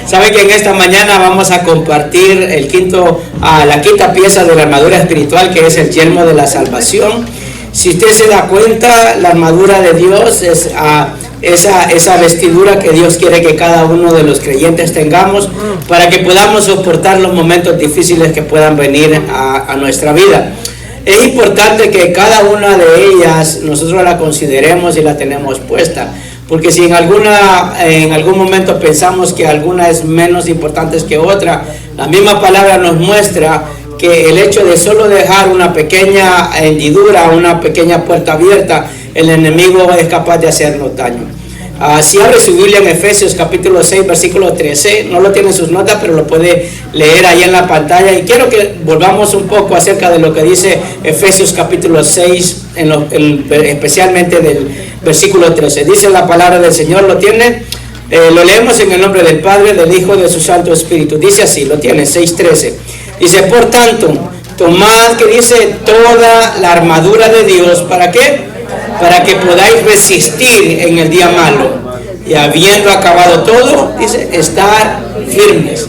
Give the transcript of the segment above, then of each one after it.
Sabe que en esta mañana vamos a compartir la quinta pieza de la armadura espiritual, que es el yelmo de la salvación. Si usted se da cuenta, la armadura de Dios es esa vestidura que Dios quiere que cada uno de los creyentes tengamos para que podamos soportar los momentos difíciles que puedan venir a nuestra vida. Es importante que cada una de ellas nosotros la consideremos y la tenemos puesta, porque si en algún momento pensamos que alguna es menos importante que otra, la misma palabra nos muestra que el hecho de solo dejar una pequeña hendidura, una pequeña puerta abierta, el enemigo es capaz de hacernos daño. Si abre su Biblia en Efesios capítulo 6, versículo 13, no lo tiene en sus notas, pero lo puede leer ahí en la pantalla. Y quiero que volvamos un poco acerca de lo que dice Efesios capítulo 6, especialmente del versículo 13. Dice la palabra del Señor, ¿lo tiene? Lo leemos en el nombre del Padre, del Hijo y de su Santo Espíritu. Dice así, lo tiene, 6:13. Dice, por tanto, tomad, que dice, toda la armadura de Dios, ¿para qué? Para que podáis resistir en el día malo, y habiendo acabado todo, dice, estar firmes.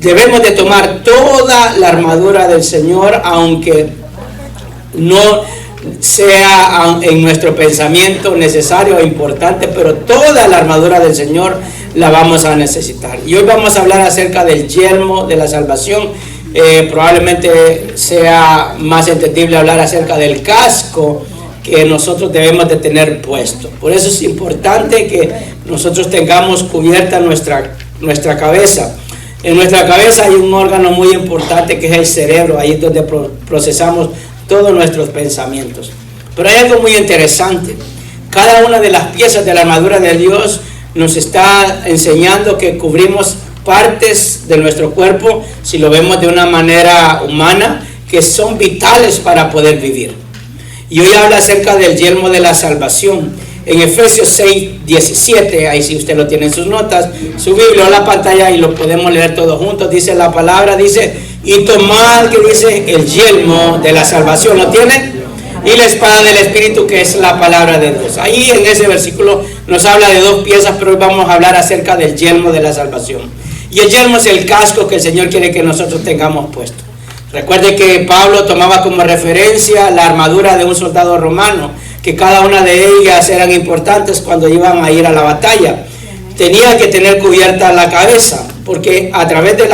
Debemos de tomar toda la armadura del Señor, aunque no sea en nuestro pensamiento necesario o importante, pero toda la armadura del Señor la vamos a necesitar. Y hoy vamos a hablar acerca del yelmo de la salvación. Probablemente sea más entendible hablar acerca del casco que nosotros debemos de tener puesto. Por eso es importante que nosotros tengamos cubierta nuestra cabeza. En nuestra cabeza hay un órgano muy importante que es el cerebro. Ahí es donde procesamos todos nuestros pensamientos. Pero hay algo muy interesante. Cada una de las piezas de la armadura de Dios nos está enseñando que cubrimos partes de nuestro cuerpo, si lo vemos de una manera humana, que son vitales para poder vivir. Y hoy habla acerca del yelmo de la salvación. En Efesios 6:17, ahí si usted lo tiene en sus notas, su Biblia o la pantalla, y lo podemos leer todos juntos, dice la palabra, dice, y tomad, que dice, el yelmo de la salvación, ¿lo tiene? Y la espada del Espíritu, que es la palabra de Dios. Ahí en ese versículo nos habla de dos piezas, pero hoy vamos a hablar acerca del yelmo de la salvación. Y el yelmo es el casco que el Señor quiere que nosotros tengamos puesto. Recuerde que Pablo tomaba como referencia la armadura de un soldado romano, que cada una de ellas eran importantes cuando iban a ir a la batalla. Tenía que tener cubierta la cabeza, porque a través de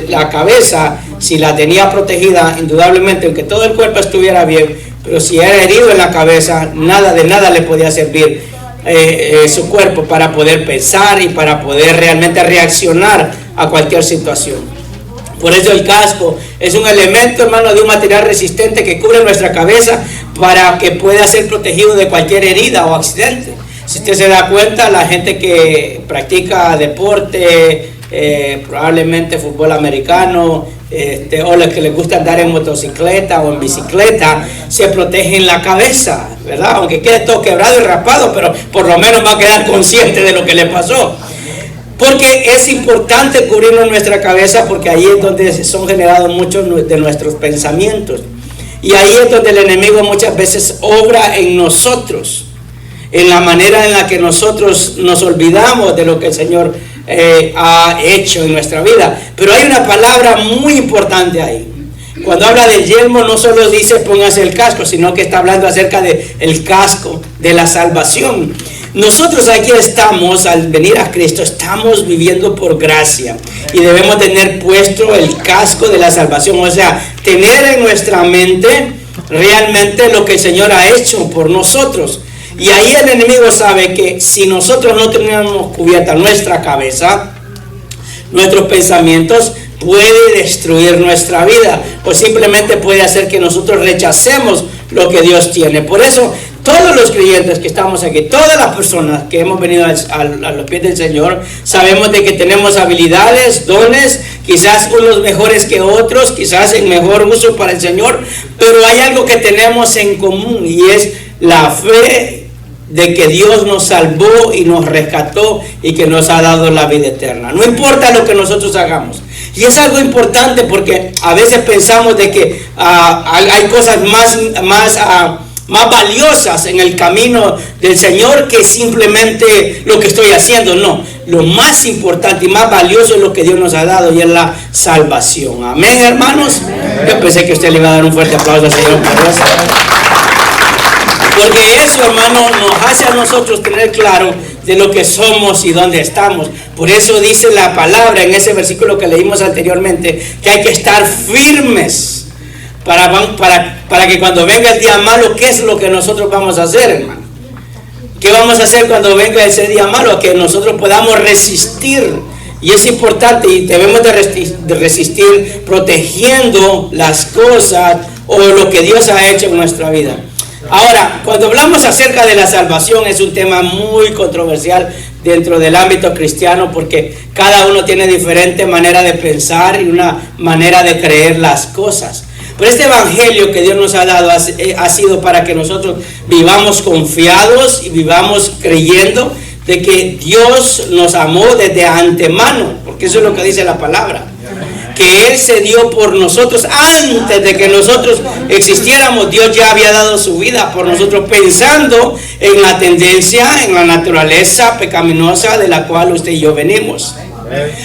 la cabeza, si la tenía protegida, indudablemente, aunque todo el cuerpo estuviera bien, pero si era herido en la cabeza, de nada le podía servir su cuerpo para poder pensar y para poder realmente reaccionar a cualquier situación. Por eso el casco es un elemento, hermano, de un material resistente que cubre nuestra cabeza para que pueda ser protegido de cualquier herida o accidente. Si usted se da cuenta, la gente que practica deporte, probablemente fútbol americano, o los que les gusta andar en motocicleta o en bicicleta, se protegen la cabeza, ¿verdad? Aunque quede todo quebrado y raspado, pero por lo menos va a quedar consciente de lo que le pasó. Porque es importante cubrirnos nuestra cabeza, porque ahí es donde son generados muchos de nuestros pensamientos. Y ahí es donde el enemigo muchas veces obra en nosotros, en la manera en la que nosotros nos olvidamos de lo que el Señor ha hecho en nuestra vida. Pero hay una palabra muy importante ahí. Cuando habla del yelmo, no solo dice póngase el casco, sino que está hablando acerca del casco de la salvación. Nosotros aquí estamos, al venir a Cristo, estamos viviendo por gracia y debemos tener puesto el casco de la salvación, o sea, tener en nuestra mente realmente lo que el Señor ha hecho por nosotros. Y ahí el enemigo sabe que si nosotros no tenemos cubierta nuestra cabeza, nuestros pensamientos, puede destruir nuestra vida o simplemente puede hacer que nosotros rechacemos lo que Dios tiene. Por eso todos los creyentes que estamos aquí, todas las personas que hemos venido a los pies del Señor, sabemos de que tenemos habilidades, dones, quizás unos mejores que otros, quizás en mejor uso para el Señor, pero hay algo que tenemos en común y es la fe de que Dios nos salvó y nos rescató y que nos ha dado la vida eterna. No importa lo que nosotros hagamos. Y es algo importante porque a veces pensamos de que hay cosas más más valiosas en el camino del Señor que simplemente lo que estoy haciendo. No, lo más importante y más valioso es lo que Dios nos ha dado, y es la salvación. Amén, hermanos. Amén. Yo pensé que usted le iba a dar un fuerte aplauso al Señor por eso. Porque eso, hermano, nos hace a nosotros tener claro de lo que somos y dónde estamos. Por eso dice la palabra en ese versículo que leímos anteriormente, que hay que estar firmes para que cuando venga el día malo, ¿qué es lo que nosotros vamos a hacer, hermano? ¿Qué vamos a hacer cuando venga ese día malo? Que nosotros podamos resistir. Y es importante, y debemos de resistir protegiendo las cosas o lo que Dios ha hecho en nuestra vida. Ahora, cuando hablamos acerca de la salvación, es un tema muy controversial dentro del ámbito cristiano, porque cada uno tiene diferente manera de pensar y una manera de creer las cosas. Pero este evangelio que Dios nos ha dado ha sido para que nosotros vivamos confiados y vivamos creyendo de que Dios nos amó desde antemano, porque eso es lo que dice la palabra, que Él se dio por nosotros antes de que nosotros existiéramos. Dios ya había dado su vida por nosotros, pensando en la tendencia, en la naturaleza pecaminosa de la cual usted y yo venimos.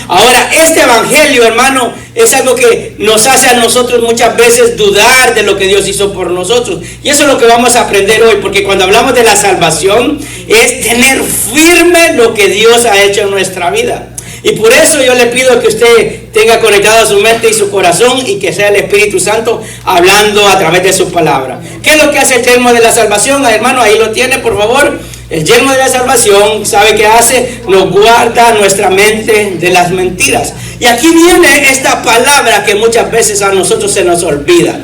Ahora, este evangelio, hermano, es algo que nos hace a nosotros muchas veces dudar de lo que Dios hizo por nosotros. Y eso es lo que vamos a aprender hoy, porque cuando hablamos de la salvación, es tener firme lo que Dios ha hecho en nuestra vida. Y por eso yo le pido que usted tenga conectada su mente y su corazón, y que sea el Espíritu Santo hablando a través de su palabra. ¿Qué es lo que hace el yelmo de la salvación, hermano? Ahí lo tiene, por favor. El yelmo de la salvación, ¿sabe qué hace? Nos guarda nuestra mente de las mentiras. Y aquí viene esta palabra que muchas veces a nosotros se nos olvida.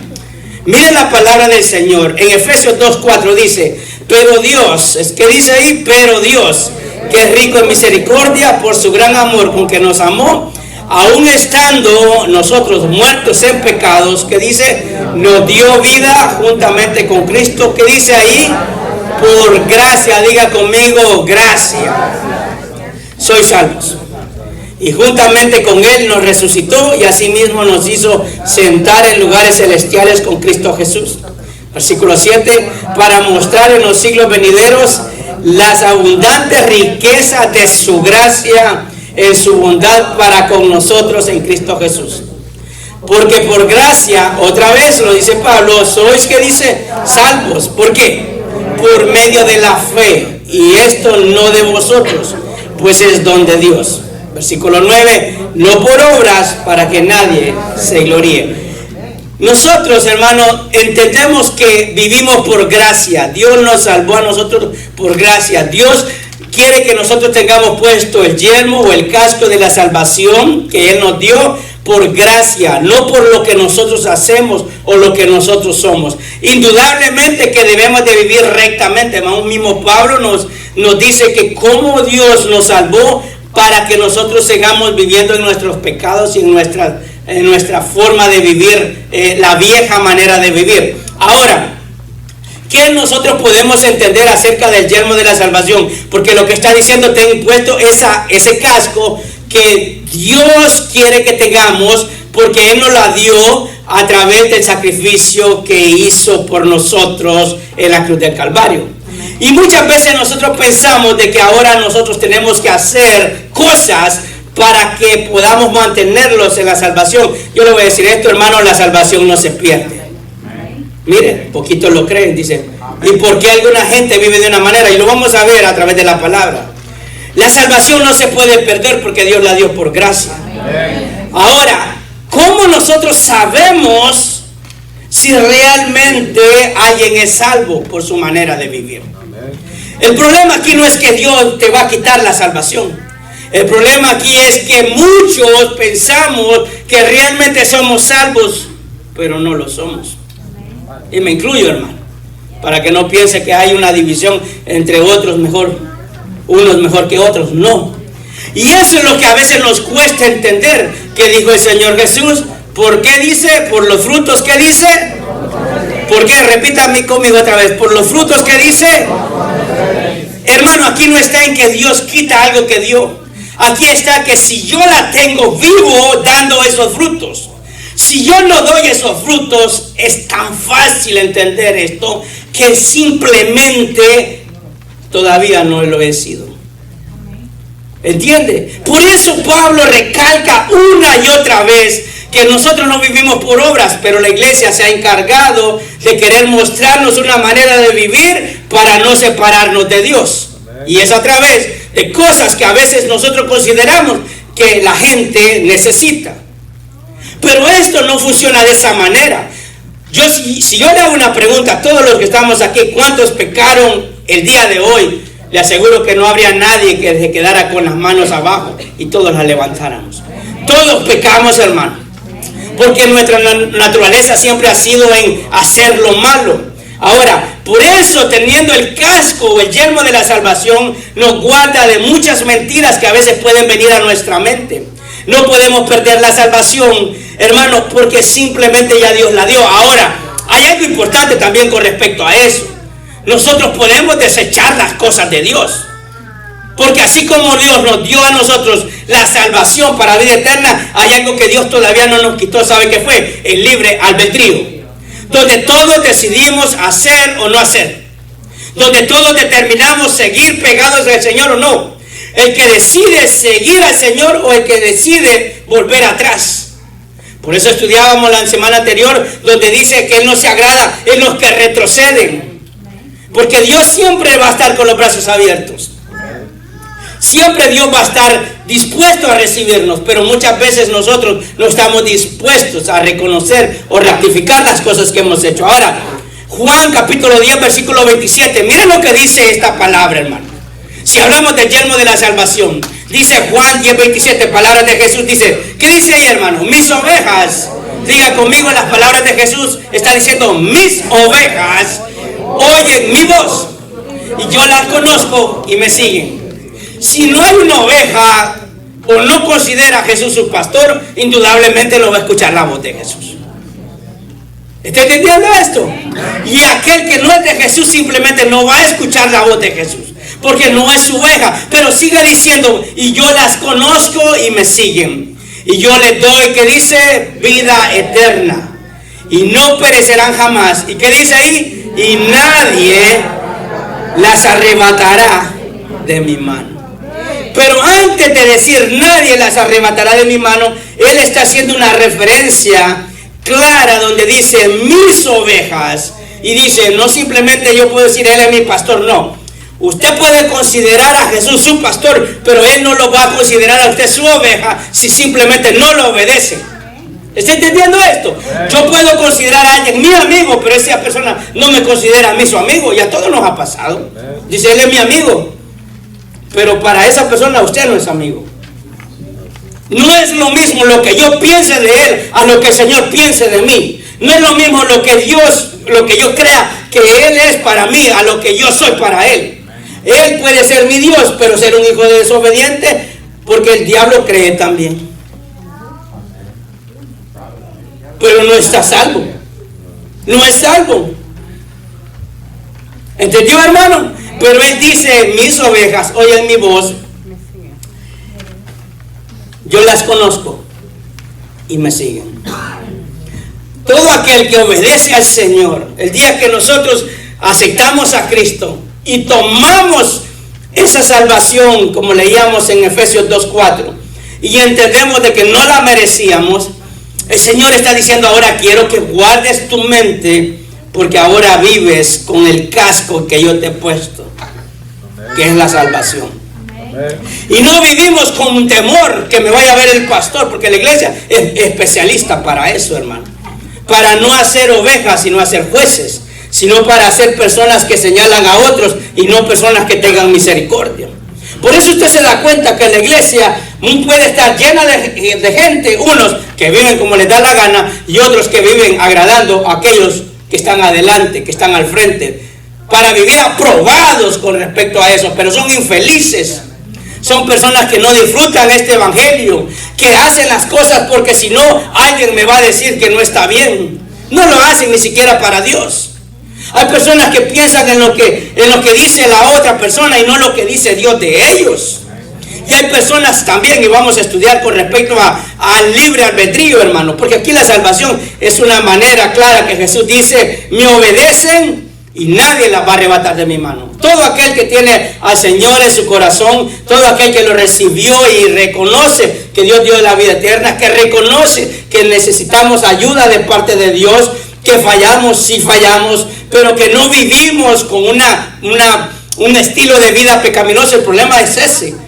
Miren la palabra del Señor. En Efesios 2:4 dice, pero Dios, ¿qué dice ahí? Pero Dios, que es rico en misericordia por su gran amor con que nos amó, aun estando nosotros muertos en pecados, que dice, nos dio vida juntamente con Cristo. ¿Qué dice ahí? Por gracia, diga conmigo, gracia, sois salvos. Y juntamente con Él nos resucitó, y asimismo nos hizo sentar en lugares celestiales con Cristo Jesús. Versículo 7, para mostrar en los siglos venideros las abundantes riquezas de su gracia en su bondad para con nosotros en Cristo Jesús. Porque por gracia, otra vez lo dice Pablo, sois, que dice, salvos. ¿Por qué? Por medio de la fe, y esto no de vosotros, pues es don de Dios. Versículo 9, no por obras, para que nadie se gloríe. Nosotros, hermanos, entendemos que vivimos por gracia. Dios nos salvó a nosotros por gracia. Dios quiere que nosotros tengamos puesto el yelmo o el casco de la salvación que Él nos dio por gracia, no por lo que nosotros hacemos o lo que nosotros somos. Indudablemente que debemos de vivir rectamente. Aún mismo Pablo nos dice que cómo Dios nos salvó para que nosotros sigamos viviendo en nuestros pecados y en nuestra forma de vivir, la vieja manera de vivir. Ahora, ¿qué nosotros podemos entender acerca del yelmo de la salvación? Porque lo que está diciendo, ten puesto ese casco que Dios quiere que tengamos, porque Él nos la dio a través del sacrificio que hizo por nosotros en la cruz del Calvario. Y muchas veces nosotros pensamos de que ahora nosotros tenemos que hacer cosas para que podamos mantenerlos en la salvación. Yo le voy a decir esto, hermano, la salvación no se pierde. Miren, poquitos lo creen, dicen. ¿Y por qué alguna gente vive de una manera? Y lo vamos a ver a través de la palabra. La salvación no se puede perder porque Dios la dio por gracia. Ahora, ¿cómo nosotros sabemos si realmente alguien es salvo? Por su manera de vivir. El problema aquí no es que Dios te va a quitar la salvación. El problema aquí es que muchos pensamos que realmente somos salvos, pero no lo somos. Y me incluyo, hermano, para que no piense que hay una división entre otros mejor, unos mejor que otros. No. Y eso es lo que a veces nos cuesta entender. ¿Qué dijo el Señor Jesús? ¿Por qué dice? Por los frutos. ¿Qué dice? ¿Por qué? Repítame conmigo otra vez. ¿Por los frutos que dice? Hermano, aquí no está en que Dios quita algo que dio. Aquí está que si yo la tengo vivo dando esos frutos, si yo no doy esos frutos, es tan fácil entender esto, que simplemente todavía no lo he sido. ¿Entiende? Por eso Pablo recalca una y otra vez que nosotros no vivimos por obras, pero la iglesia se ha encargado de querer mostrarnos una manera de vivir para no separarnos de Dios. Y es a través de cosas que a veces nosotros consideramos que la gente necesita. Pero esto no funciona de esa manera. Si yo le hago una pregunta a todos los que estamos aquí, ¿cuántos pecaron el día de hoy? Le aseguro que no habría nadie que se quedara con las manos abajo y todos las levantáramos. Todos pecamos, hermano, porque nuestra naturaleza siempre ha sido en hacer lo malo. Ahora, por eso, teniendo el casco o el yelmo de la salvación, nos guarda de muchas mentiras que a veces pueden venir a nuestra mente. No podemos perder la salvación, hermano, porque simplemente ya Dios la dio. Ahora, hay algo importante también con respecto a eso. Nosotros podemos desechar las cosas de Dios, porque así como Dios nos dio a nosotros la salvación para vida eterna, hay algo que Dios todavía no nos quitó. ¿Sabe qué fue? El libre albedrío, donde todos decidimos hacer o no hacer, donde todos determinamos seguir pegados al Señor o no, el que decide seguir al Señor o el que decide volver atrás. Por eso estudiábamos la semana anterior, donde dice que Él no se agrada en los que retroceden, porque Dios siempre va a estar con los brazos abiertos. Siempre Dios va a estar dispuesto a recibirnos, pero muchas veces nosotros no estamos dispuestos a reconocer o rectificar las cosas que hemos hecho. Ahora, Juan capítulo 10, versículo 27, miren lo que dice esta palabra, hermano. Si hablamos del yelmo de la salvación, dice Juan 10, 27, palabras de Jesús, dice, ¿qué dice ahí, hermano? Mis ovejas, diga conmigo las palabras de Jesús, está diciendo, mis ovejas oyen mi voz y yo las conozco y me siguen. Si no hay una oveja o no considera a Jesús su pastor, indudablemente no va a escuchar la voz de Jesús. ¿Está entendiendo esto? Y aquel que no es de Jesús simplemente no va a escuchar la voz de Jesús, porque no es su oveja. Pero sigue diciendo, y yo las conozco y me siguen. Y yo les doy, que dice, vida eterna. Y no perecerán jamás. ¿Y qué dice ahí? Y nadie las arrebatará de mi mano. Pero antes de decir nadie las arrebatará de mi mano, Él está haciendo una referencia clara donde dice mis ovejas. Y dice, no simplemente yo puedo decir Él es mi pastor, no. Usted puede considerar a Jesús su pastor, pero Él no lo va a considerar a usted su oveja si simplemente no lo obedece. ¿Está entendiendo esto? Yo puedo considerar a alguien mi amigo, pero esa persona no me considera a mí su amigo. Y a todos nos ha pasado. Dice, él es mi amigo, pero para esa persona usted no es amigo. No es lo mismo lo que yo piense de él a lo que el Señor piense de mí. No es lo mismo lo que yo crea que Él es para mí a lo que yo soy para Él. Él puede ser mi Dios, pero ser un hijo desobediente, porque el diablo cree también. Pero no está salvo. No es salvo. ¿Entendió, hermano? Pero Él dice, mis ovejas oyen mi voz, yo las conozco y me siguen. Todo aquel que obedece al Señor, el día que nosotros aceptamos a Cristo y tomamos esa salvación, como leíamos en Efesios 2:4, y entendemos de que no la merecíamos, el Señor está diciendo, ahora quiero que guardes tu mente, porque ahora vives con el casco que yo te he puesto, que es la salvación. Y no vivimos con temor que me vaya a ver el pastor, porque la iglesia es especialista para eso, hermano. Para no hacer ovejas, sino hacer jueces, sino para hacer personas que señalan a otros y no personas que tengan misericordia. Por eso usted se da cuenta que la iglesia puede estar llena de gente, unos que viven como les da la gana y otros que viven agradando a aquellos que están adelante, que están al frente, para vivir aprobados con respecto a eso, pero son infelices. Son personas que no disfrutan este evangelio, que hacen las cosas porque si no, alguien me va a decir que no está bien. No lo hacen ni siquiera para Dios. Hay personas que piensan en lo que dice la otra persona y no lo que dice Dios de ellos. Y hay personas también, y vamos a estudiar con respecto al libre albedrío, hermano, porque aquí la salvación es una manera clara que Jesús dice, me obedecen y nadie la va a arrebatar de mi mano. Todo aquel que tiene al Señor en su corazón, todo aquel que lo recibió y reconoce que Dios dio la vida eterna, que reconoce que necesitamos ayuda de parte de Dios, que fallamos, sí fallamos, pero que no vivimos con un estilo de vida pecaminoso. El problema es ese.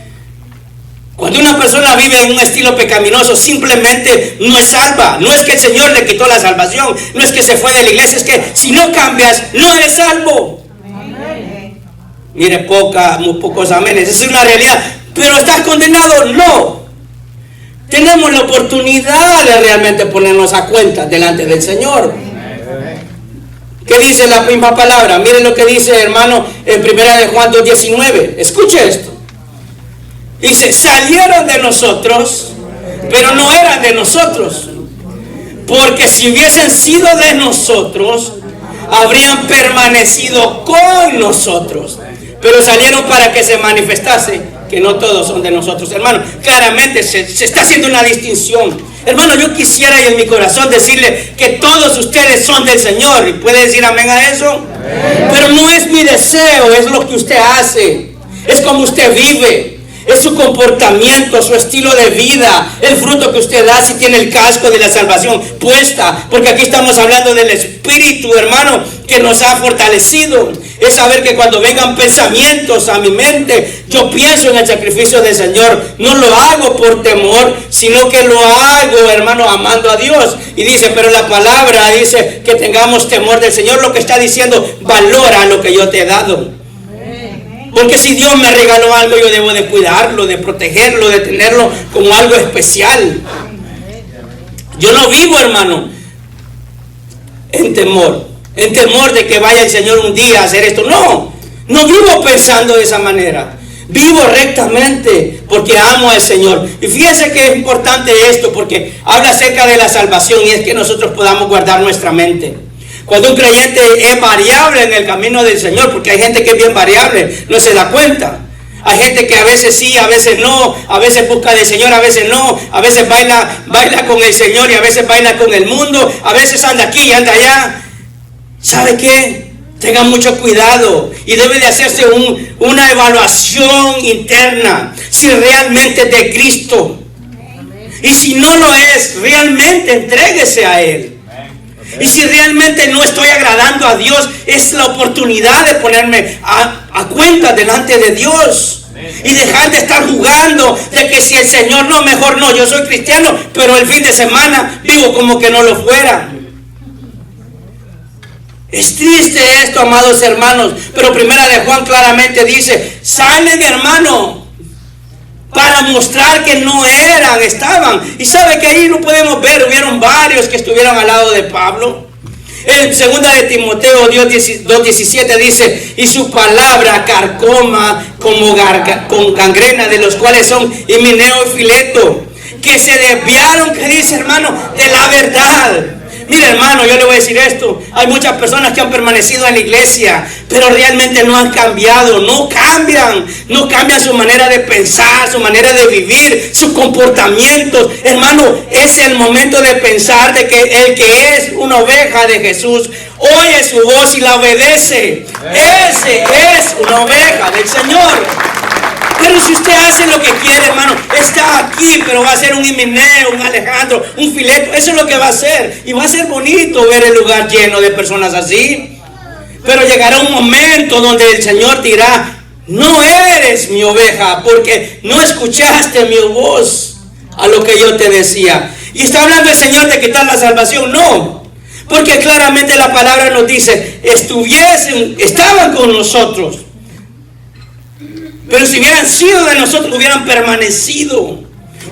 Cuando una persona vive en un estilo pecaminoso, simplemente no es salva. No es que el Señor le quitó la salvación, no es que se fue de la iglesia, es que si no cambias, no eres salvo. Amén. Mire, muy pocos amenes, esa es una realidad. Pero ¿estás condenado? No. Tenemos la oportunidad de realmente ponernos a cuenta delante del Señor. ¿Qué dice la misma palabra? Miren lo que dice, hermano, en 1 de Juan 2:19. Escuche esto. Dice, salieron de nosotros, pero no eran de nosotros. Porque si hubiesen sido de nosotros, habrían permanecido con nosotros. Pero salieron para que se manifestase que no todos son de nosotros. Hermano, claramente se está haciendo una distinción. Hermano, yo quisiera en mi corazón decirle que todos ustedes son del Señor. ¿Y puede decir amén a eso? Amén. Pero no es mi deseo, es lo que usted hace. Es como usted vive. Es su comportamiento, su estilo de vida, el fruto que usted da si tiene el casco de la salvación puesta. Porque aquí estamos hablando del Espíritu, hermano, que nos ha fortalecido. Es saber que cuando vengan pensamientos a mi mente, yo pienso en el sacrificio del Señor. No lo hago por temor, sino que lo hago, hermano, amando a Dios. Y dice, pero la palabra dice que tengamos temor del Señor. Lo que está diciendo, valora lo que yo te he dado. Porque si Dios me regaló algo, yo debo de cuidarlo, de protegerlo, de tenerlo como algo especial. Yo no vivo, hermano, en temor de que vaya el Señor un día a hacer esto. No vivo pensando de esa manera. Vivo rectamente porque amo al Señor. Y fíjense que es importante esto, porque habla acerca de la salvación y es que nosotros podamos guardar nuestra mente. Cuando un creyente es variable en el camino del Señor, porque hay gente que es bien variable, no se da cuenta. Hay gente que a veces sí, a veces no, a veces busca del Señor, a veces no, a veces baila con el Señor y a veces baila con el mundo, a veces anda aquí y anda allá. ¿Sabe qué? Tengan mucho cuidado y debe de hacerse una evaluación interna, si realmente es de Cristo. Y si no lo es, realmente entréguese a Él. Y si realmente no estoy agradando a Dios, es la oportunidad de ponerme a cuenta delante de Dios. Y dejar de estar jugando de que si el Señor no, mejor no. Yo soy cristiano, pero el fin de semana vivo como que no lo fuera. Es triste esto, amados hermanos. Pero 1 de Juan claramente dice, salen, hermano, para mostrar que no eran, estaban. Y sabe que ahí lo podemos ver, hubieron varios que estuvieron al lado de Pablo. En 2 de Timoteo 2:17 dice, y su palabra carcoma con gangrena, de los cuales son Himeneo y Fileto, que se desviaron, que dice, hermano, de la verdad. Mire, hermano, yo le voy a decir esto. Hay muchas personas que han permanecido en la iglesia, pero realmente no han cambiado. No cambian su manera de pensar, su manera de vivir, sus comportamientos. Hermano, es el momento de pensar de que el que es una oveja de Jesús oye su voz y la obedece. Ese es una oveja del Señor. Pero si usted hace lo que quiere, hermano, está aquí, pero va a ser un Himeneo, un Alejandro, un Fileto, eso es lo que va a ser. Y va a ser bonito ver el lugar lleno de personas así. Pero llegará un momento donde el Señor dirá, no eres mi oveja, porque no escuchaste mi voz a lo que yo te decía. Y está hablando el Señor de quitar la salvación, no. Porque claramente la palabra nos dice, estaban con nosotros. Pero si hubieran sido de nosotros, hubieran permanecido,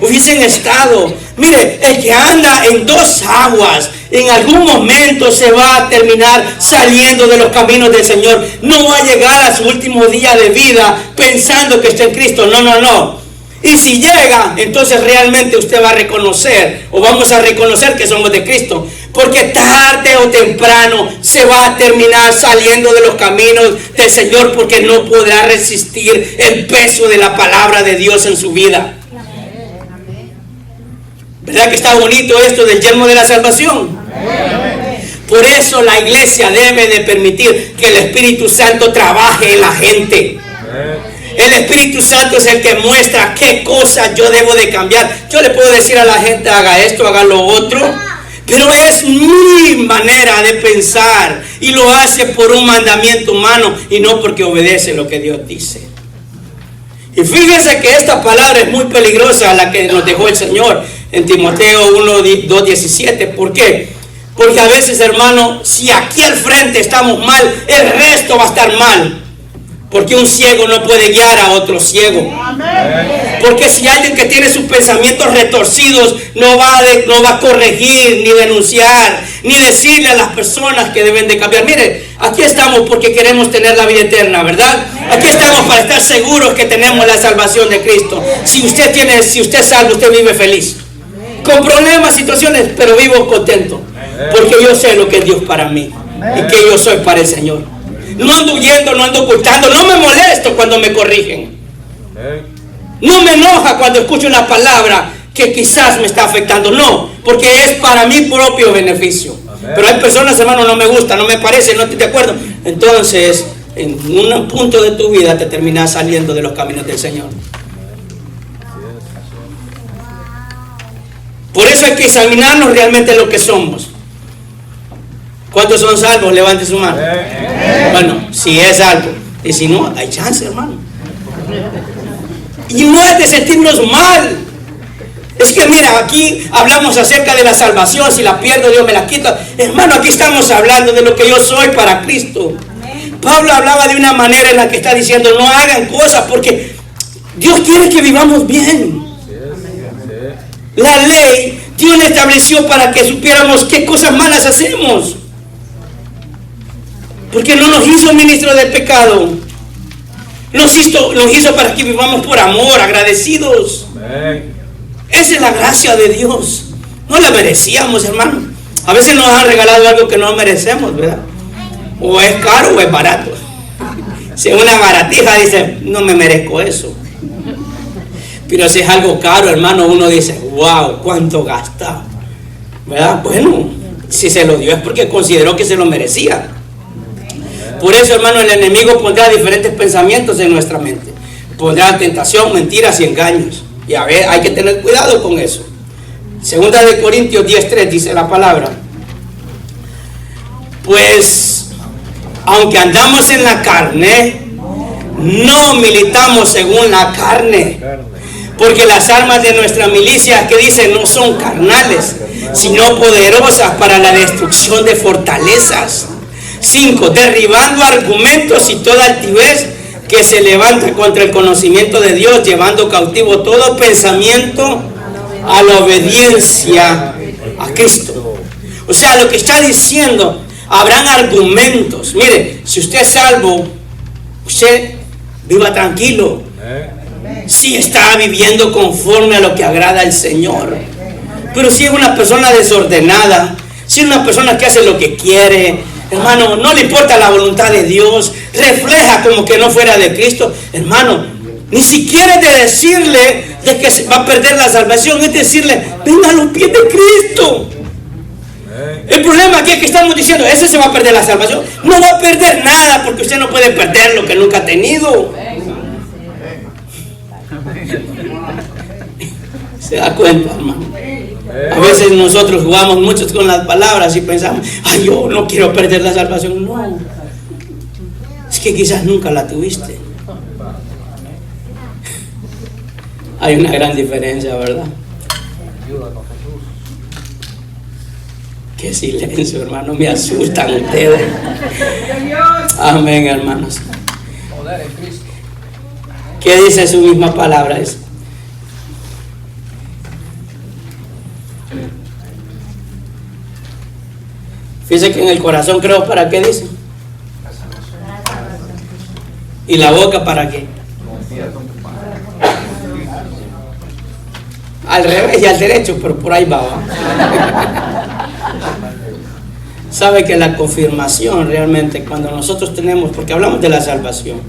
hubiesen estado. Mire, el que anda en dos aguas, en algún momento se va a terminar saliendo de los caminos del Señor. No va a llegar a su último día de vida pensando que está en Cristo. No. Y si llega, entonces realmente usted va a reconocer, o vamos a reconocer que somos de Cristo. Porque tarde o temprano se va a terminar saliendo de los caminos del Señor, porque no podrá resistir el peso de la palabra de Dios en su vida. ¿Verdad que está bonito esto del yelmo de la salvación? Por eso la iglesia debe de permitir que el Espíritu Santo trabaje en la gente. El Espíritu Santo es el que muestra qué cosas yo debo de cambiar. Yo le puedo decir a la gente, haga esto, haga lo otro, pero es mi manera de pensar y lo hace por un mandamiento humano y no porque obedece lo que Dios dice. Y fíjense que esta palabra es muy peligrosa, la que nos dejó el Señor en Timoteo 1:2-17. ¿Por qué? Porque a veces, hermano, si aquí al frente estamos mal, el resto va a estar mal. Porque un ciego no puede guiar a otro ciego. Porque si alguien que tiene sus pensamientos retorcidos no va a corregir, ni denunciar, ni decirle a las personas que deben de cambiar. Mire, aquí estamos porque queremos tener la vida eterna, ¿verdad? Aquí estamos para estar seguros que tenemos la salvación de Cristo. Si usted es salvo, usted vive feliz. Con problemas, situaciones, pero vivo contento. Porque yo sé lo que es Dios para mí y que yo soy para el Señor. No ando huyendo, no ando ocultando, no me molesto cuando me corrigen. No me enoja cuando escucho una palabra que quizás me está afectando. No, porque es para mi propio beneficio. Pero hay personas, hermano, no me gusta, no me parece, no estoy de acuerdo. Entonces, en un punto de tu vida te terminas saliendo de los caminos del Señor. Por eso hay que examinarnos realmente lo que somos. ¿Cuántos son salvos? Levante su mano. Bueno, si es salvo. Y si no, hay chance, hermano. Y no es de sentirnos mal. Es que mira, aquí hablamos acerca de la salvación. Si la pierdo, Dios me la quita. Hermano, aquí estamos hablando de lo que yo soy para Cristo. Pablo hablaba de una manera en la que está diciendo, no hagan cosas porque Dios quiere que vivamos bien. La ley Dios la estableció para que supiéramos qué cosas malas hacemos. Porque no nos hizo ministros del pecado. Nos hizo para que vivamos por amor, agradecidos. Esa es la gracia de Dios. No la merecíamos, hermano. A veces nos han regalado algo que no merecemos, ¿verdad? O es caro o es barato. Si es una baratija, dice, no me merezco eso. Pero si es algo caro, hermano, uno dice, wow, ¿cuánto gasta? ¿Verdad? Bueno, si se lo dio es porque consideró que se lo merecía. Por eso, hermano, el enemigo pondrá diferentes pensamientos en nuestra mente. Pondrá tentación, mentiras y engaños. Y a ver, hay que tener cuidado con eso. Segunda de Corintios 10:3 dice la palabra. Pues, aunque andamos en la carne, no militamos según la carne. Porque las armas de nuestra milicia, que dice, no son carnales, sino poderosas para la destrucción de fortalezas. 5. Derribando argumentos y toda altivez que se levanta contra el conocimiento de Dios, llevando cautivo todo pensamiento a la obediencia a Cristo. O sea, lo que está diciendo, habrán argumentos. Mire, si usted es salvo, usted viva tranquilo. Si está viviendo conforme a lo que agrada al Señor. Pero si es una persona desordenada, si es una persona que hace lo que quiere, hermano, no le importa la voluntad de Dios, refleja como que no fuera de Cristo, hermano, ni siquiera es de decirle de que se va a perder la salvación, es decirle, venga a los pies de Cristo. El problema aquí es que estamos diciendo, ese se va a perder la salvación. No va a perder nada, porque usted no puede perder lo que nunca ha tenido. ¿Se da cuenta, hermano? A veces nosotros jugamos mucho con las palabras y pensamos, ay, yo no quiero perder la salvación. No, es que quizás nunca la tuviste. Hay una gran diferencia, ¿verdad? Qué silencio, hermano, me asustan ustedes. Amén, hermanos. ¿Qué dice su misma palabra? Fíjese que en el corazón creo, ¿para qué dice? ¿Y la boca para qué? Al revés y al derecho, pero por ahí va. Sabe que la confirmación realmente, cuando nosotros tenemos, porque hablamos de la salvación,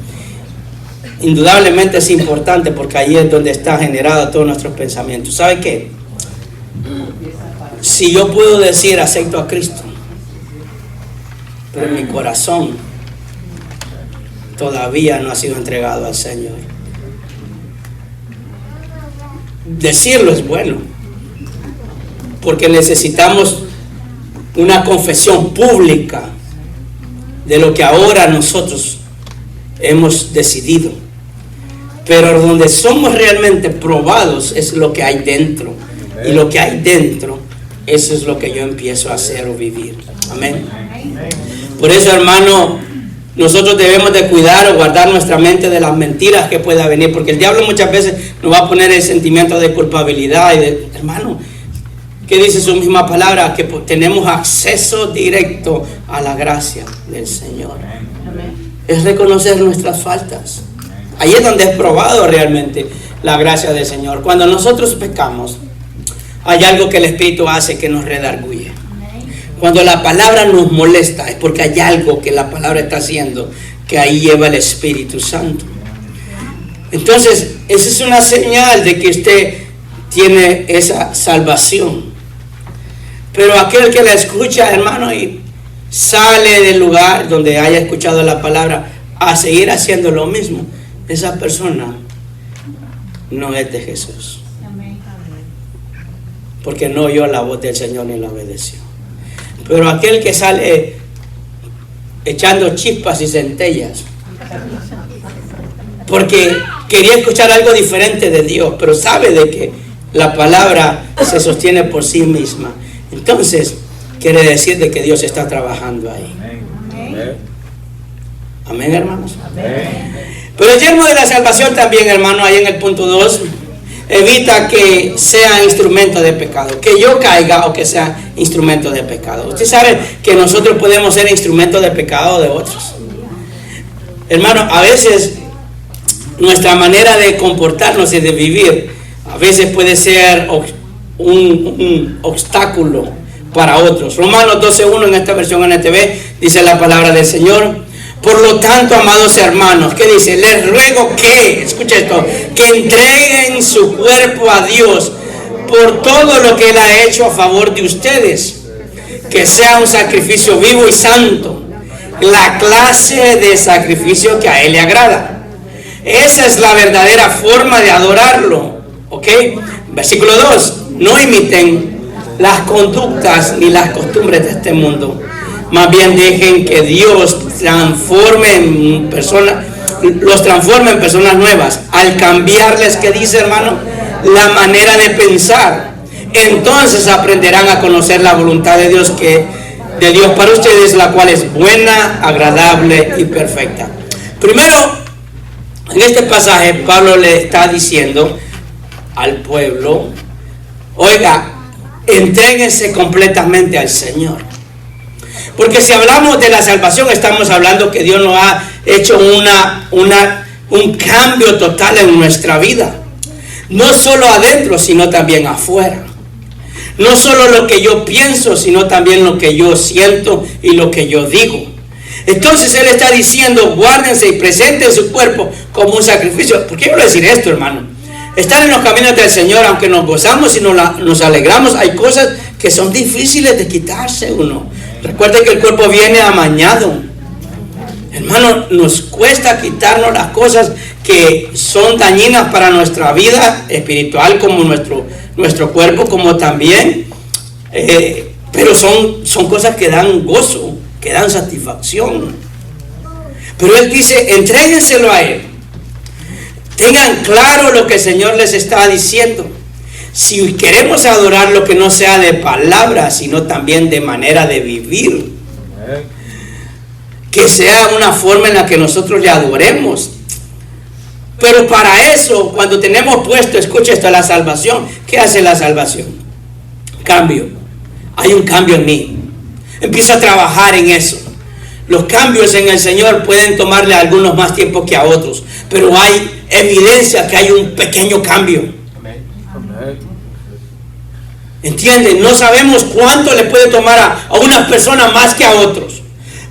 indudablemente es importante porque ahí es donde está generado todos nuestros pensamientos. ¿Sabe qué? Si yo puedo decir acepto a Cristo, pero mi corazón todavía no ha sido entregado al Señor. Decirlo es bueno, porque necesitamos una confesión pública de lo que ahora nosotros hemos decidido. Pero donde somos realmente probados es lo que hay dentro. Y lo que hay dentro, eso es lo que yo empiezo a hacer o vivir. Amén. Por eso, hermano, nosotros debemos de cuidar o guardar nuestra mente de las mentiras que pueda venir, porque el diablo muchas veces nos va a poner el sentimiento de culpabilidad y de, hermano, ¿qué dice su misma palabra? Que tenemos acceso directo a la gracia del Señor. Es reconocer nuestras faltas. Ahí es donde es probado realmente la gracia del Señor. Cuando nosotros pecamos, hay algo que el Espíritu hace que nos redarguye. Cuando la palabra nos molesta es porque hay algo que la palabra está haciendo, que ahí lleva el Espíritu Santo. Entonces, esa es una señal de que usted tiene esa salvación. Pero aquel que la escucha, hermano, y sale del lugar donde haya escuchado la palabra a seguir haciendo lo mismo, esa persona no es de Jesús. Porque no oyó la voz del Señor ni la obedeció. Pero aquel que sale echando chispas y centellas, porque quería escuchar algo diferente de Dios, pero sabe de que la palabra se sostiene por sí misma, entonces quiere decir de que Dios está trabajando ahí. Amén, hermanos. Pero el yermo de la salvación también, hermano, ahí en el punto 2, evita que sea instrumento de pecado, que yo caiga o que sea instrumento de pecado. Usted sabe que nosotros podemos ser instrumentos de pecado de otros. Hermano, a veces nuestra manera de comportarnos y de vivir, a veces puede ser un obstáculo para otros. Romanos 12:1 en esta versión NTV dice la palabra del Señor. Por lo tanto, amados hermanos, ¿qué dice? Les ruego que, escucha esto, que entreguen su cuerpo a Dios por todo lo que Él ha hecho a favor de ustedes, que sea un sacrificio vivo y santo, la clase de sacrificio que a Él le agrada. Esa es la verdadera forma de adorarlo, ¿ok? Versículo 2, no imiten las conductas ni las costumbres de este mundo. Más bien dejen que Dios los transforme en personas nuevas. Al cambiarles, ¿qué dice, hermano? La manera de pensar. Entonces aprenderán a conocer la voluntad de Dios para ustedes, la cual es buena, agradable y perfecta. Primero, en este pasaje, Pablo le está diciendo al pueblo, oiga, entréguense completamente al Señor. Porque si hablamos de la salvación, estamos hablando que Dios nos ha hecho un cambio total en nuestra vida. No solo adentro, sino también afuera. No solo lo que yo pienso, sino también lo que yo siento y lo que yo digo. Entonces Él está diciendo, guárdense y presenten su cuerpo como un sacrificio. ¿Por qué quiero decir esto, hermano? Estar en los caminos del Señor, aunque nos gozamos y nos alegramos, hay cosas que son difíciles de quitarse uno. Recuerde que el cuerpo viene amañado. Hermano, nos cuesta quitarnos las cosas que son dañinas para nuestra vida espiritual, como nuestro cuerpo, como también, pero son cosas que dan gozo, que dan satisfacción. Pero Él dice, entréguenselo a Él. Tengan claro lo que el Señor les está diciendo. Si queremos adorar, lo que no sea de palabras, sino también de manera de vivir. Que sea una forma en la que nosotros le adoremos. Pero para eso, cuando tenemos puesto, escucha esto, la salvación, ¿qué hace la salvación? Cambio. Hay un cambio en mí. Empiezo a trabajar en eso. Los cambios en el Señor pueden tomarle a algunos más tiempo que a otros, pero hay evidencia que hay un pequeño cambio. ¿Entienden? No sabemos cuánto le puede tomar a unas personas más que a otros,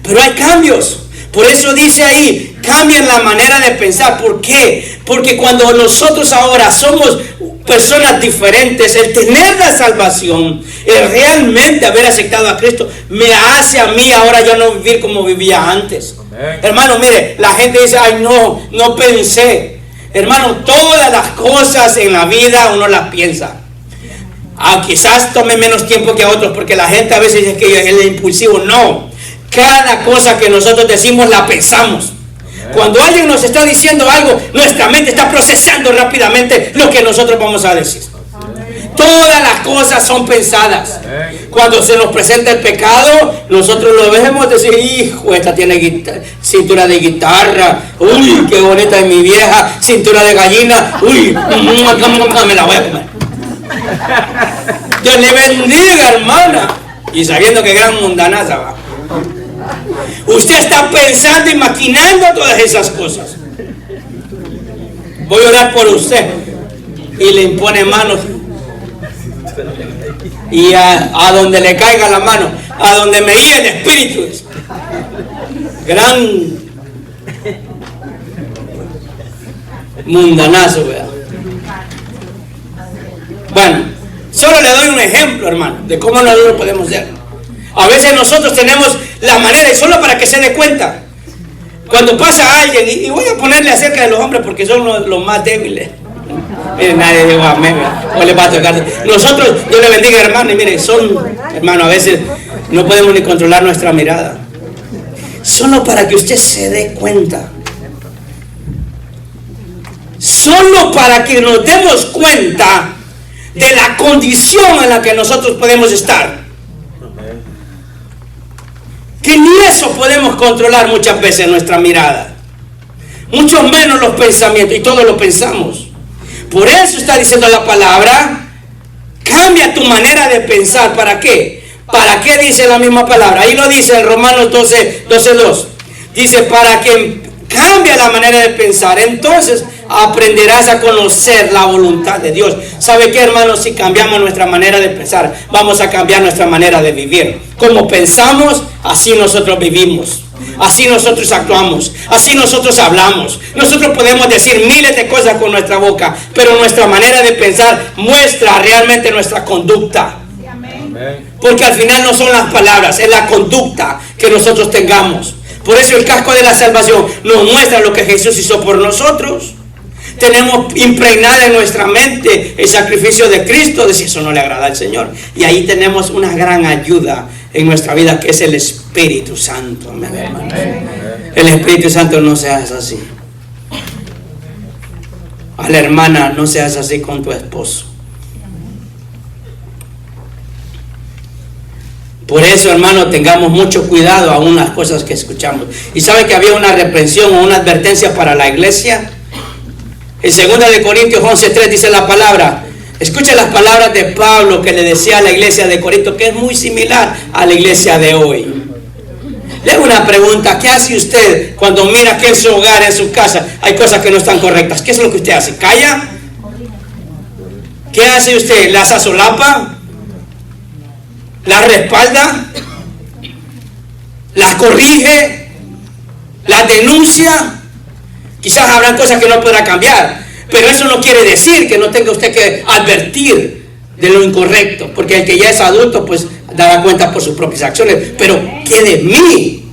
pero hay cambios. Por eso dice ahí, cambien la manera de pensar. ¿Por qué? Porque cuando nosotros ahora somos personas diferentes, el tener la salvación, el realmente haber aceptado a Cristo, me hace a mí ahora ya no vivir como vivía antes. Amén. Hermano, mire, la gente dice, ay no pensé. Hermano, todas las cosas en la vida uno las piensa. Quizás tome menos tiempo que a otros, porque la gente a veces dice que él es impulsivo. No, cada cosa que nosotros decimos la pensamos. Cuando alguien nos está diciendo algo, nuestra mente está procesando rápidamente lo que nosotros vamos a decir. Todas las cosas son pensadas. Cuando se nos presenta el pecado, nosotros lo vemos decir, hijo, esta tiene cintura de guitarra, uy, qué bonita es mi vieja, cintura de gallina, uy, me la voy a comer. Dios le bendiga, hermana. Y sabiendo que gran mundanaza va. Usted está pensando y maquinando todas esas cosas. Voy a orar por usted. Y le impone manos. Y a donde le caiga la mano, a donde me guíe el Espíritu. Gran mundanazo, ¿verdad? Bueno, solo le doy un ejemplo, hermano, de cómo nosotros podemos ser. A veces nosotros tenemos la manera, y solo para que se dé cuenta, cuando pasa alguien, y voy a ponerle acerca de los hombres porque son los más débiles. Mire, nadie dijo amén, o le va a tocar. Nosotros, Dios le bendiga, hermano, y mire, hermano, a veces no podemos ni controlar nuestra mirada. Solo para que usted se dé cuenta. Solo para que nos demos cuenta de la condición en la que nosotros podemos estar. Que ni eso podemos controlar muchas veces nuestra mirada. Mucho menos los pensamientos, y todos lo pensamos. Por eso está diciendo la palabra, cambia tu manera de pensar. ¿Para qué? ¿Para qué dice la misma palabra? Ahí lo dice en Romanos 12:2. Dice, para que cambie la manera de pensar, entonces aprenderás a conocer la voluntad de Dios. ¿Sabe qué, hermanos? Si cambiamos nuestra manera de pensar, vamos a cambiar nuestra manera de vivir. Como pensamos, así nosotros vivimos. Así nosotros actuamos, así nosotros hablamos. Nosotros podemos decir miles de cosas con nuestra boca, pero nuestra manera de pensar muestra realmente nuestra conducta. Porque al final no son las palabras, es la conducta que nosotros tengamos. Por eso el casco de la salvación nos muestra lo que Jesús hizo por nosotros. Tenemos impregnada en nuestra mente el sacrificio de Cristo, de si eso no le agrada al Señor. Y ahí tenemos una gran ayuda en nuestra vida, que es el Espíritu Santo. El Espíritu Santo no se hace así. A la hermana, no se hace así con tu esposo. Por eso, hermano, tengamos mucho cuidado a unas cosas que escuchamos. Y sabe que había una reprensión o una advertencia para la iglesia. En 2 de Corintios 11:3 dice la palabra. Escuche las palabras de Pablo que le decía a la iglesia de Corinto, que es muy similar a la iglesia de hoy. Le hago una pregunta: ¿qué hace usted cuando mira que en su hogar, en su casa, hay cosas que no están correctas? ¿Qué es lo que usted hace? ¿Calla? ¿Qué hace usted? ¿Las asolapa? ¿Las respalda? ¿Las corrige? ¿Las denuncia? Quizás habrán cosas que no podrá cambiar, pero eso no quiere decir que no tenga usted que advertir de lo incorrecto, porque el que ya es adulto pues dará cuenta por sus propias acciones. Pero ¿qué de mí?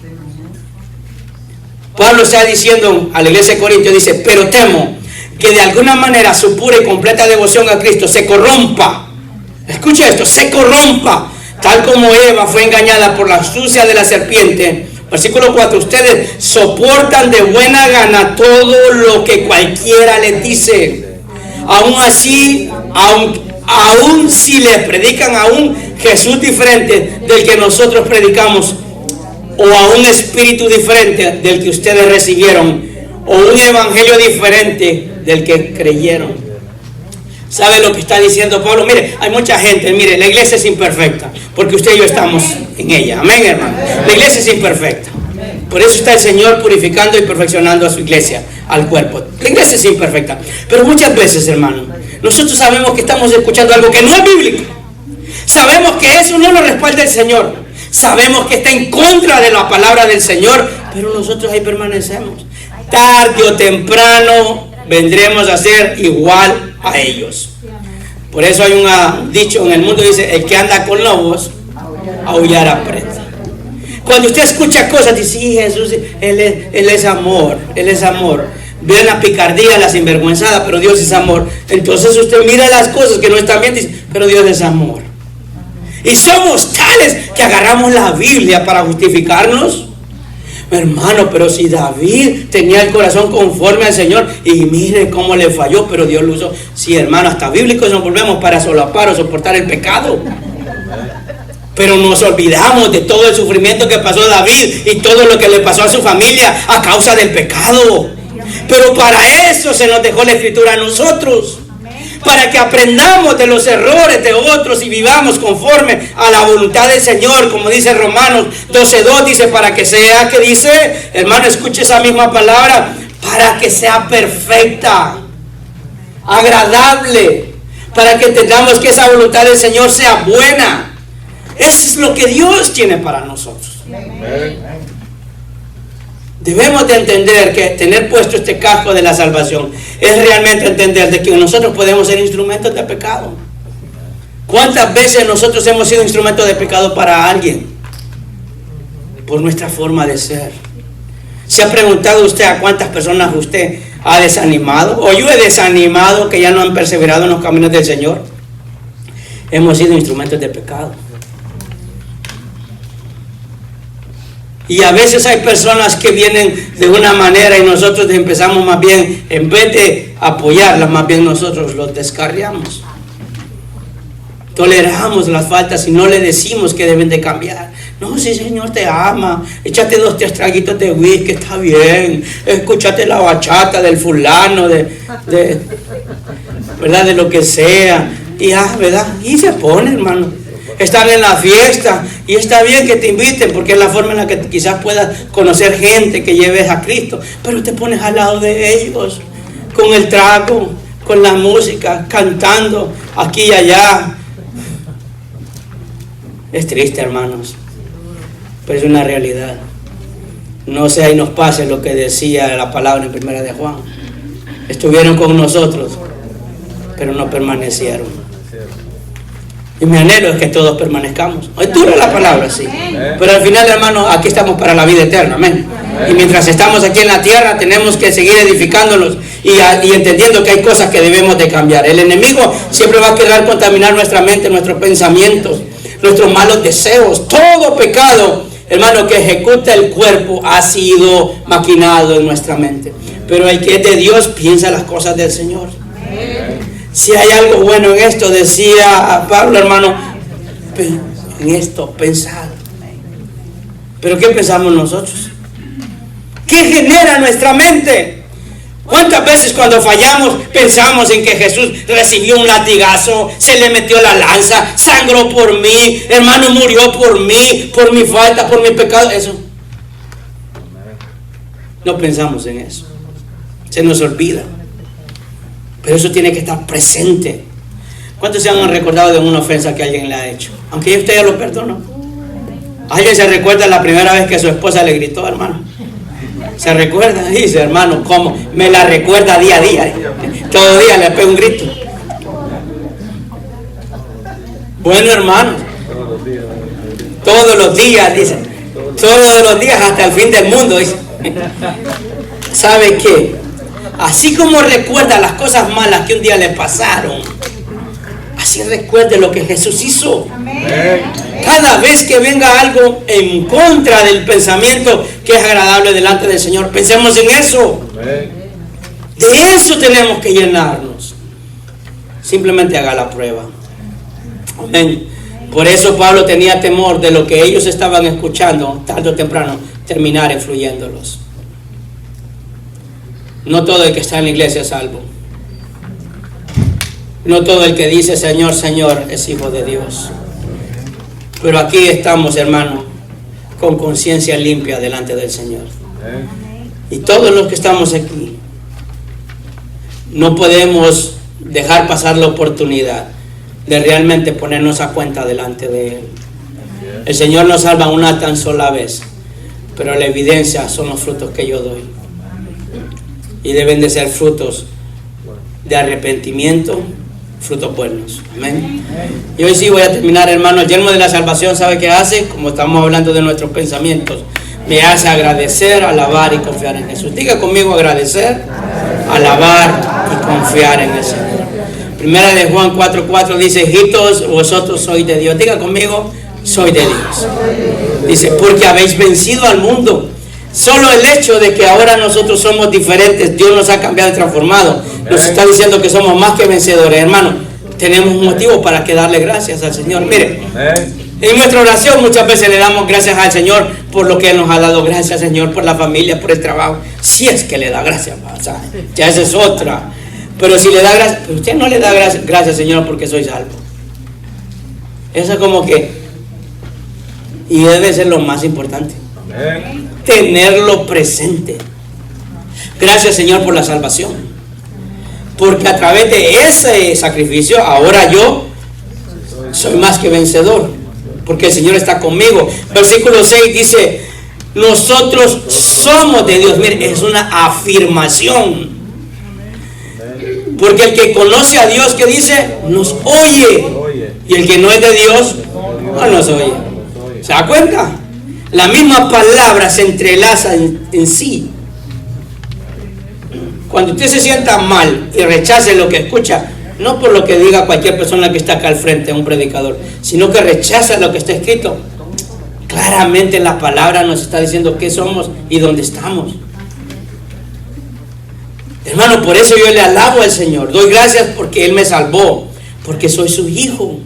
Pablo está diciendo a la iglesia de Corintios, dice, pero temo que de alguna manera su pura y completa devoción a Cristo se corrompa. Escuche esto, se corrompa, tal como Eva fue engañada por la astucia de la serpiente. Versículo 4, ustedes soportan de buena gana todo lo que cualquiera les dice. Aún así, aún si les predican a un Jesús diferente del que nosotros predicamos, o a un espíritu diferente del que ustedes recibieron, o un evangelio diferente del que creyeron. ¿Sabe lo que está diciendo Pablo? Mire, hay mucha gente, mire, la iglesia es imperfecta, porque usted y yo estamos en ella. Amén, hermano. La iglesia es imperfecta. Por eso está el Señor purificando y perfeccionando a su iglesia, al cuerpo. La iglesia es imperfecta. Pero muchas veces, hermano, nosotros sabemos que estamos escuchando algo que no es bíblico. Sabemos que eso no lo respalda el Señor. Sabemos que está en contra de la palabra del Señor, pero nosotros ahí permanecemos. tarde o temprano vendremos a ser igual a ellos. Por eso hay un dicho en el mundo, dice, el que anda con lobos, aullar aprende. Cuando usted escucha cosas, dice, sí, Jesús, él es amor, Él es amor. Ve la picardía, la sinvergüenzada, pero Dios es amor. Entonces usted mira las cosas que no están bien, dice, pero Dios es amor. Y somos tales que agarramos la Biblia para justificarnos. Hermano, pero si David tenía el corazón conforme al Señor, y mire cómo le falló, pero Dios lo usó. Sí, hermano, hasta bíblicos nos volvemos para solapar o soportar el pecado. Pero nos olvidamos de todo el sufrimiento que pasó David y todo lo que le pasó a su familia a causa del pecado. Pero para eso se nos dejó la Escritura a nosotros, para que aprendamos de los errores de otros y vivamos conforme a la voluntad del Señor, como dice Romanos 12:2, dice, para que sea, que dice, hermano, escuche esa misma palabra, para que sea perfecta, agradable, para que entendamos que esa voluntad del Señor sea buena. Eso es lo que Dios tiene para nosotros. Debemos de entender que tener puesto este casco de la salvación es realmente entender de que nosotros podemos ser instrumentos de pecado. ¿Cuántas veces nosotros hemos sido instrumentos de pecado para alguien? Por nuestra forma de ser. ¿Se ha preguntado usted a cuántas personas usted ha desanimado? O yo he desanimado que ya no han perseverado en los caminos del Señor. Hemos sido instrumentos de pecado. Y a veces hay personas que vienen de una manera y nosotros empezamos más bien, en vez de apoyarlas, más bien nosotros los descarriamos. Toleramos las faltas y no le decimos que deben de cambiar. No, si el Señor te ama, échate 2 o 3 traguitos de whisky, está bien. Escúchate la bachata del fulano, ¿verdad? De lo que sea. Y ¿verdad? Y se pone, hermano. Están en la fiesta y está bien que te inviten porque es la forma en la que quizás puedas conocer gente que lleves a Cristo, pero te pones al lado de ellos con el trago, con la música, cantando aquí y allá. Es triste, hermanos, pero es una realidad. No sea y nos pase lo que decía la palabra en 1 de Juan. Estuvieron con nosotros, pero no permanecieron. Y mi anhelo es que todos permanezcamos. Es dura la palabra, sí. Pero al final, hermano, aquí estamos para la vida eterna. Amén. Y mientras estamos aquí en la tierra, tenemos que seguir edificándonos y entendiendo que hay cosas que debemos de cambiar. El enemigo siempre va a querer contaminar nuestra mente, nuestros pensamientos, nuestros malos deseos. Todo pecado, hermano, que ejecuta el cuerpo ha sido maquinado en nuestra mente. Pero el que es de Dios piensa las cosas del Señor. Si hay algo bueno en esto, decía Pablo, hermano, en esto, pensad. ¿Pero qué pensamos nosotros? ¿Qué genera nuestra mente? ¿Cuántas veces cuando fallamos pensamos en que Jesús recibió un latigazo, se le metió la lanza, sangró por mí, hermano, murió por mí, por mi falta, por mi pecado? Eso. No pensamos en eso. Se nos olvida. Pero eso tiene que estar presente. ¿Cuántos se han recordado de una ofensa que alguien le ha hecho? Aunque usted ya lo perdonó. ¿Alguien se recuerda la primera vez que su esposa le gritó, hermano? ¿Se recuerda? Dice, hermano, ¿cómo? Me la recuerda día a día. Todo día le pega un grito. Bueno, hermano. Todos los días, dice. Todos los días hasta el fin del mundo, dice. ¿Sabe qué? Así como recuerda las cosas malas que un día le pasaron, así recuerde lo que Jesús hizo. Cada vez que venga algo en contra del pensamiento que es agradable delante del Señor, pensemos en eso. De eso tenemos que llenarnos. Simplemente haga la prueba. Amén. Por eso Pablo tenía temor de lo que ellos estaban escuchando, tarde o temprano, terminar influyéndolos. No todo el que está en la iglesia es salvo. No todo el que dice Señor, Señor es hijo de Dios. Pero aquí estamos, hermano, con conciencia limpia delante del Señor. Y todos los que estamos aquí, no podemos dejar pasar la oportunidad de realmente ponernos a cuenta delante de Él. El Señor nos salva una tan sola vez, pero la evidencia son los frutos que yo doy. y deben de ser frutos de arrepentimiento, frutos buenos. Amén. Y hoy sí voy a terminar, hermano. El yelmo de la salvación, ¿sabe qué hace? Como estamos hablando de nuestros pensamientos, me hace agradecer, alabar y confiar en Jesús. Diga conmigo: agradecer, alabar y confiar en el Señor. Primera de Juan 4:4 dice: hijitos, vosotros sois de Dios. Diga conmigo: soy de Dios. Dice: porque habéis vencido al mundo. Solo el hecho de que ahora nosotros somos diferentes, Dios nos ha cambiado y transformado, nos está diciendo que somos más que vencedores, hermano. Tenemos un motivo para que darle gracias al Señor. Mire, en nuestra oración muchas veces le damos gracias al Señor por lo que Él nos ha dado. Gracias, Señor, por la familia, por el trabajo. Si es que le da gracias, o sea, ya esa es otra. Pero si le da gracias, usted no le da gracias, Señor, porque soy salvo. Eso es como que, y debe ser lo más importante, tenerlo presente. Gracias, Señor, por la salvación, porque a través de ese sacrificio ahora yo soy más que vencedor, porque el Señor está conmigo. Versículo 6 dice: nosotros somos de Dios. Mire, es una afirmación, porque el que conoce a Dios, ¿qué dice? Nos oye. Y el que no es de Dios no nos oye. ¿Se da cuenta? La misma palabra se entrelaza en sí. Cuando usted se sienta mal y rechace lo que escucha, no por lo que diga cualquier persona que está acá al frente, un predicador, sino que rechaza lo que está escrito, claramente la palabra nos está diciendo qué somos y dónde estamos. Hermano, por eso yo le alabo al Señor. Doy gracias porque Él me salvó, porque soy su hijo.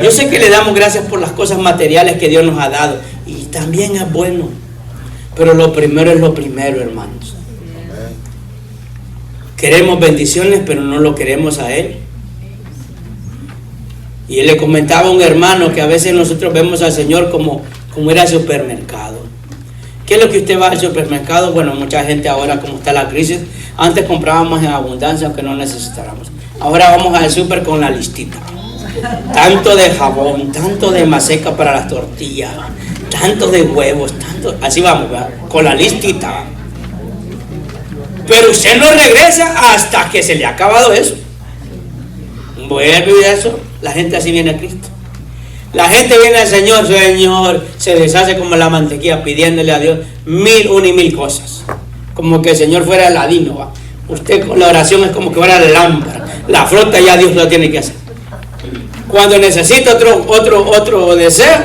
Yo sé que le damos gracias por las cosas materiales que Dios nos ha dado, y también es bueno, pero lo primero es lo primero, hermanos. Queremos bendiciones, pero no lo queremos a Él. Y él le comentaba a un hermano que a veces nosotros vemos al Señor como ir al supermercado. ¿Qué es lo que usted va al supermercado? Bueno, mucha gente ahora, como está la crisis, antes comprábamos en abundancia aunque no necesitáramos. Ahora vamos al super con la listita. Tanto de jabón, tanto de maseca para las tortillas, tanto de huevos, tanto, así vamos, ¿verdad? Con la listita. Pero usted no regresa hasta que se le ha acabado eso. Vuelve y eso, la gente así viene a Cristo. La gente viene al Señor, Señor, se deshace como la mantequilla pidiéndole a Dios 1001 cosas. Como que el Señor fuera el ladino, ¿va? Usted con la oración es como que fuera la lámpara. La frota ya Dios lo tiene que hacer. Cuando necesita otro deseo,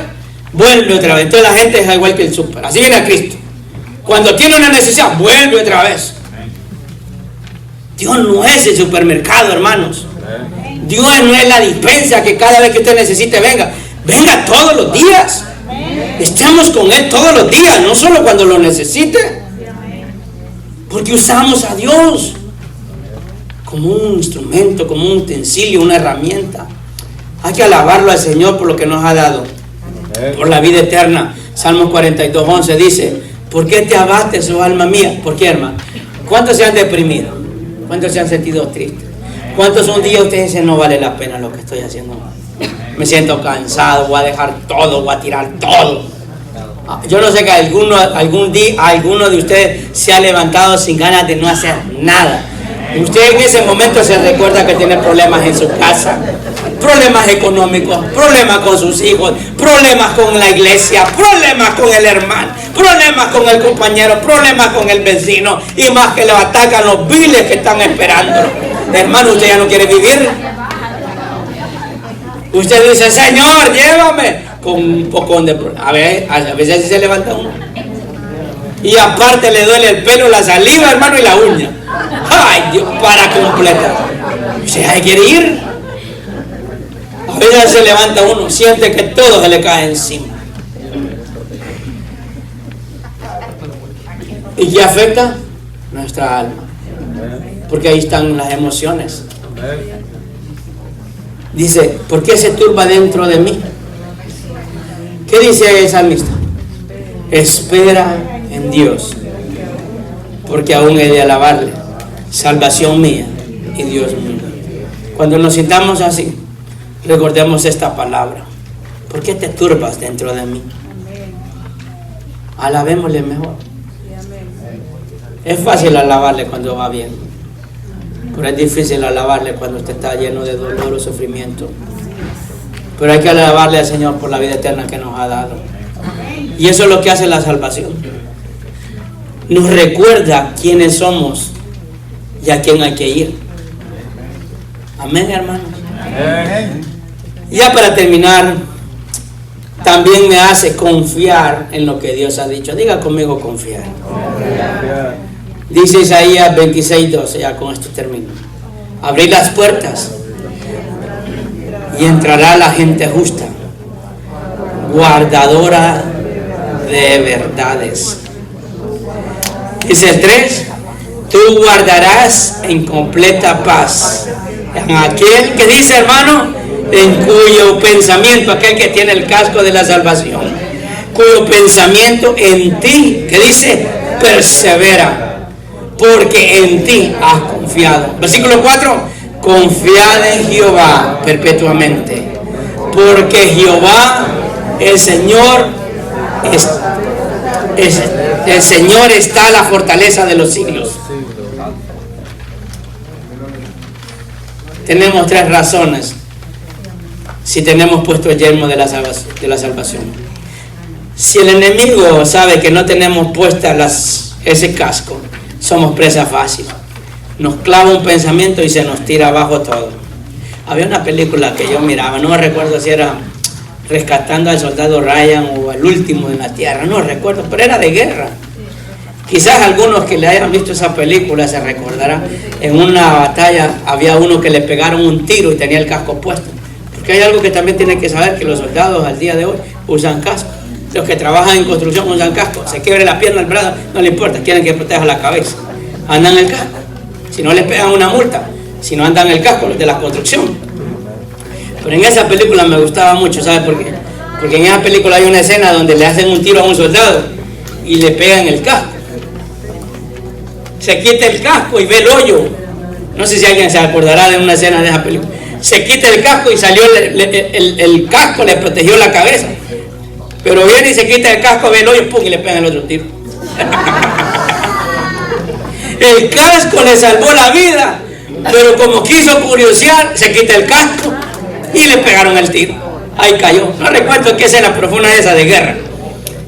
vuelve otra vez. Entonces la gente es igual que el súper. Así viene a Cristo. Cuando tiene una necesidad, vuelve otra vez. Dios no es el supermercado, hermanos. Dios no es la dispensa que cada vez que usted necesite venga. Venga todos los días. Estemos con Él todos los días, no solo cuando lo necesite. Porque usamos a Dios como un instrumento, como un utensilio, una herramienta. Hay que alabarlo al Señor por lo que nos ha dado, por la vida eterna. Salmos 42:11 dice: ¿por qué te abates, oh alma mía? ¿Por qué, hermano? ¿Cuántos se han deprimido? ¿Cuántos se han sentido tristes? ¿Cuántos un día ustedes dicen no vale la pena lo que estoy haciendo? Me siento cansado, voy a dejar todo, voy a tirar todo. Yo no sé que algún día alguno de ustedes se ha levantado sin ganas de no hacer nada. Usted en ese momento se recuerda que tiene problemas en su casa, problemas económicos, problemas con sus hijos, problemas con la iglesia, problemas con el hermano, problemas con el compañero, problemas con el vecino, y más que lo atacan los viles que están esperando. Hermano, usted ya no quiere vivir. Usted dice: Señor, llévame, con un pocón de problemas. A veces así se levanta uno. Y aparte le duele el pelo, la saliva, hermano, y la uña. Ay, Dios, para completar. Usted hay que ir. A veces se levanta uno, siente que todo se le cae encima. ¿Y qué afecta? Nuestra alma. Porque ahí están las emociones. Dice: ¿por qué se turba dentro de mí? ¿Qué dice el salmista? Espera en Dios, porque aún he de alabarle, salvación mía y Dios mío. Cuando nos sintamos así, recordemos esta palabra: ¿por qué te turbas dentro de mí? Alabémosle mejor. Es fácil alabarle cuando va bien, pero es difícil alabarle cuando usted está lleno de dolor o sufrimiento. Pero hay que alabarle al Señor por la vida eterna que nos ha dado. Y eso es lo que hace la salvación. Nos recuerda quiénes somos y a quién hay que ir. Amén, hermanos. Ya para terminar, también me hace confiar en lo que Dios ha dicho. Diga conmigo, confiar. Dice Isaías 26:12, ya con esto termino. Abrid las puertas y entrará la gente justa, guardadora de verdades. Dice el 3, tú guardarás en completa paz a aquel que dice, hermano, en cuyo pensamiento, aquel que tiene el casco de la salvación, cuyo pensamiento en ti, que dice, persevera, porque en ti has confiado. Versículo 4, confiad en Jehová perpetuamente, porque Jehová, el Señor, el Señor está la fortaleza de los siglos. Tenemos 3 razones si tenemos puesto el yelmo de la salvación. Si el enemigo sabe que no tenemos puesta ese casco, somos presa fácil. Nos clava un pensamiento y se nos tira abajo todo. Había una película que yo miraba, no me recuerdo si era Rescatando al Soldado Ryan o El Último en la Tierra, no recuerdo, pero era de guerra. Quizás algunos que le hayan visto esa película se recordarán. En una batalla había uno que le pegaron un tiro y tenía el casco puesto. Porque hay algo que también tienen que saber, que los soldados al día de hoy usan casco. Los que trabajan en construcción usan casco. Se quiebre la pierna, el brazo, no le importa, quieren que proteja la cabeza. Andan el casco. Si no les pegan una multa, si no andan el casco, los de la construcción. Pero en esa película me gustaba mucho, ¿sabe por qué? Porque en esa película hay una escena donde le hacen un tiro a un soldado y le pegan el casco. Se quita el casco y ve el hoyo. No sé si alguien se acordará de una escena de esa película. Se quita el casco y salió el casco, le protegió la cabeza. Pero viene y se quita el casco, ve el hoyo, pum, y le pegan el otro tiro. El casco le salvó la vida, pero como quiso curiosear, se quita el casco y le pegaron el tiro. Ahí cayó. No recuerdo qué escena, pero fue una de esas de guerra.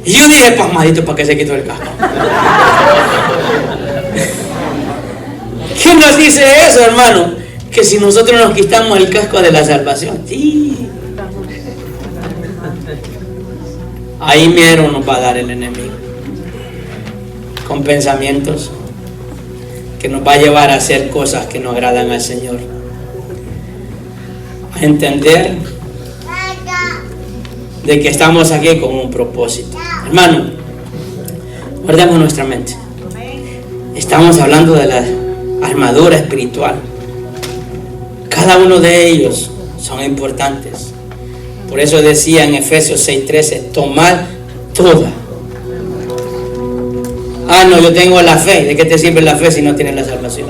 Y yo dije, pasmadito, ¿para qué se quitó el casco? ¿Quién nos dice eso, hermano? Que si nosotros nos quitamos el casco de la salvación, sí, ahí mero nos va a dar el enemigo, con pensamientos que nos va a llevar a hacer cosas que no agradan al Señor, a entender de que estamos aquí con un propósito. Hermano, guardemos nuestra mente. Estamos hablando de la armadura espiritual. Cada uno de ellos son importantes. Por eso decía en Efesios 6:13, tomad toda. No, yo tengo la fe. ¿De qué te sirve la fe si no tienes la salvación?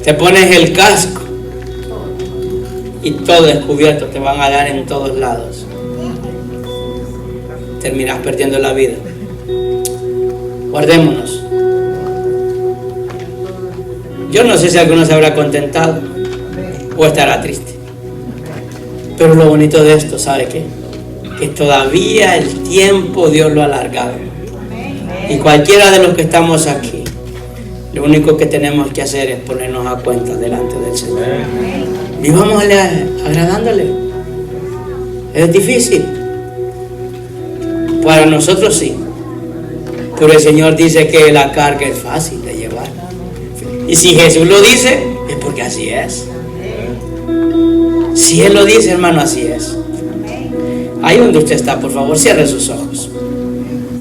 Te pones el casco y todo descubierto, te van a dar en todos lados. Terminas perdiendo la vida. Guardémonos. Yo no sé si alguno se habrá contentado o estará triste. Pero lo bonito de esto, ¿sabe qué? Que todavía el tiempo Dios lo ha alargado. Y cualquiera de los que estamos aquí, lo único que tenemos que hacer es ponernos a cuenta delante del Señor. Vivamos agradándole. Es difícil. Para nosotros sí. Pero el Señor dice que la carga es fácil de llevar. Y si Jesús lo dice, es porque así es. Si Él lo dice, hermano, así es. Ahí donde usted está, por favor, cierre sus ojos.